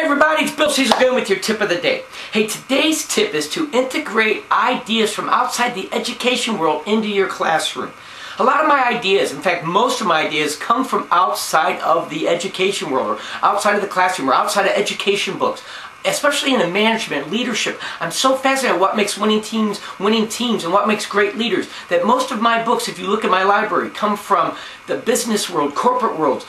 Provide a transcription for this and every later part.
everybody, it's Bill Caesar again with your tip of the day. Hey, today's tip is to integrate ideas from outside the education world into your classroom. A lot of my ideas, in fact most of my ideas, come from outside of the education world, or outside of the classroom, or outside of education books. Especially in the management, leadership. I'm so fascinated with what makes winning teams, and what makes great leaders, that most of my books, if you look at my library, come from the business world, corporate world,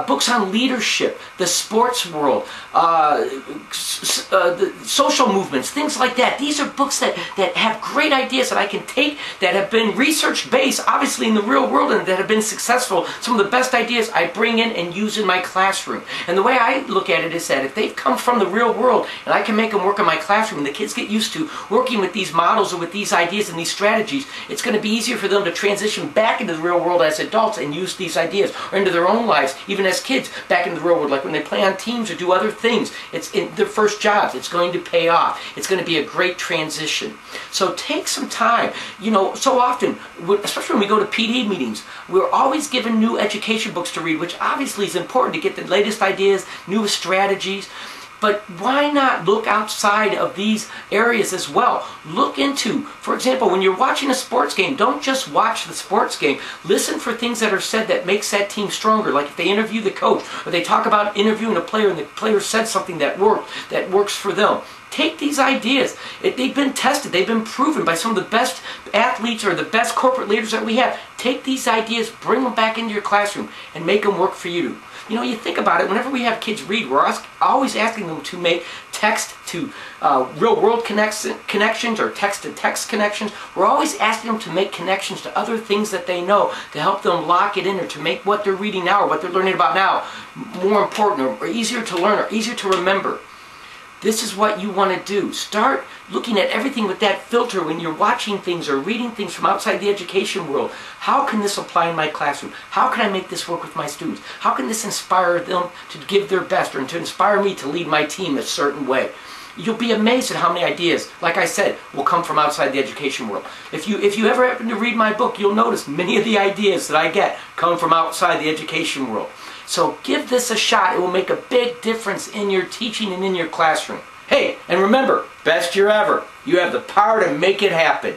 books on leadership, the sports world, the social movements, things like that. These are books that have great ideas that I can take, that have been research-based, obviously in the real world, and that have been successful. Some of the best ideas I bring in and use in my classroom. And the way I look at it is that if they've come from the real world, and I can make them work in my classroom, and the kids get used to working with these models or with these ideas and these strategies, it's going to be easier for them to transition back into the real world as adults and use these ideas, or into their own lives, even as kids, back into the real world, like when they play on teams or do other things. It's in their first jobs. It's going to pay off. It's going to be a great transition. So take some time. You know, so often, especially when we go to PD meetings, we're always given new education books to read, which obviously is important to get the latest ideas, newest strategies. But why not look outside of these areas as well? Look into, for example, when you're watching a sports game, don't just watch the sports game. Listen for things that are said that makes that team stronger. Like if they interview the coach, or they talk about interviewing a player and the player said something that works for them. Take these ideas. They've been tested. They've been proven by some of the best athletes or the best corporate leaders that we have. Take these ideas, bring them back into your classroom, and make them work for you. You know, you think about it, whenever we have kids read, we're always asking them to make text to real-world connections or text-to-text connections. We're always asking them to make connections to other things that they know, to help them lock it in, or to make what they're reading now or what they're learning about now more important, or easier to learn, or easier to remember. This is what you want to do. Start looking at everything with that filter when you're watching things or reading things from outside the education world. How can this apply in my classroom? How can I make this work with my students? How can this inspire them to give their best, or to inspire me to lead my team a certain way? You'll be amazed at how many ideas, like I said, will come from outside the education world. If you ever happen to read my book, you'll notice many of the ideas that I get come from outside the education world. So give this a shot. It will make a big difference in your teaching and in your classroom. Hey, and remember, best year ever. You have the power to make it happen.